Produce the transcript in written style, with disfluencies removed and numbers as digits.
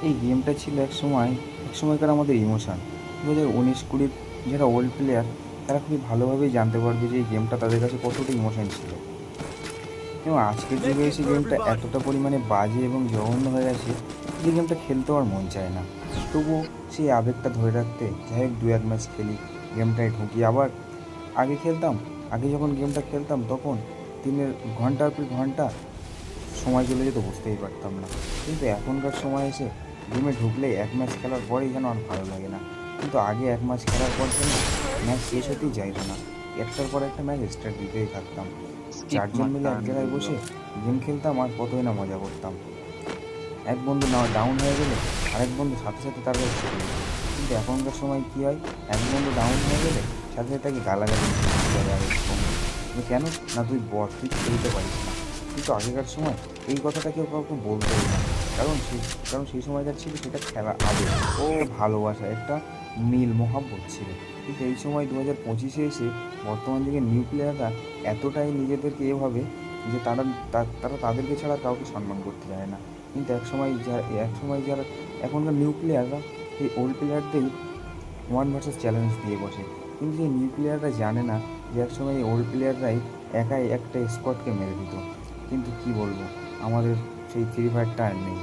এই গেমটা ছিল এক সময়কার আমাদের ইমোশন। 2019-20 যারা ওল্ড প্লেয়ার তারা খুবই ভালোভাবেই জানতে পারবে যে এই গেমটা তাদের কাছে কতটা ইমোশন ছিল। এবং আজকের যুগে Make it এসে for গেমটা everybody. এতটা পরিমাণে বাজে এবং জঘন্য হয়ে গেছে যে গেমটা খেলতেও আর মন চায় না। তবুও সেই আবেগটা ধরে রাখতে যাই হোক 2-1 ম্যাচ খেলি, গেমটায় ঢুকি। আবার আগে খেলতাম, আগে যখন গেমটা খেলতাম তখন দিনের ঘন্টার পর ঘন্টা সময় চলে যেত বুঝতেই পারতাম না। কিন্তু এখনকার সময় এসে গেমে ঢুকলেই 1 ম্যাচ খেলার পরেই যেন আর ভালো লাগে না। কিন্তু আগে 1 ম্যাচ খেলার পর যেন ম্যাচ শেষ হতেই চাইতো না, একটার পর একটা ম্যাচ স্টার্ট দিতেই থাকতাম। স্কিপ চারজন মিলে মারতাম এক জায়গায় যেগুলো। বসে গেম খেলতাম আর কতই না মজা করতাম। এক বন্ধু না ডাউন হয়ে গেলে আরেক বন্ধু সাথে সাথে তার কাছে ছুটে যেত। কিন্তু এখনকার সময় কী হয়, এক বন্ধু ডাউন হয়ে গেলে সাথে সাথে তাকে গালাগালি দিতে হবে আরেক বন্ধু, যে কেন না তুই বট, তুই খেলতে পারিস না। কিন্তু আগেকার সময় এই কথাটা কেউ কাউকে বলতোই না, কারণ সেই কারণ সেই সময়কার ছিল সেটা খেলা আবেগ, একটা ভালোবাসা, একটা মিল মহাব্বত ছিল। কিন্তু এই সময় 2025-এ এসে বর্তমান যুগের নিউ প্লেয়াররা এতটাই নিজেদেরকে এভাবে যে তারা তাদেরকে ছাড়া কাউকে সম্মান করতে চায় না। কিন্তু এক সময় যারা এখনকার নিউ প্লেয়াররা এই ওল্ড প্লেয়ারদের 1 ভার্সেস চ্যালেঞ্জ দিয়ে বসে। কিন্তু এই নিউ প্লেয়াররা জানে না যে একসময় এই ওল্ড প্লেয়াররাই একাই একটা স্কোয়াডকে মেরে দিত। কিন্তু কি বলবো, আমাদের সেই ফ্রি ফায়ারটা আর নেই।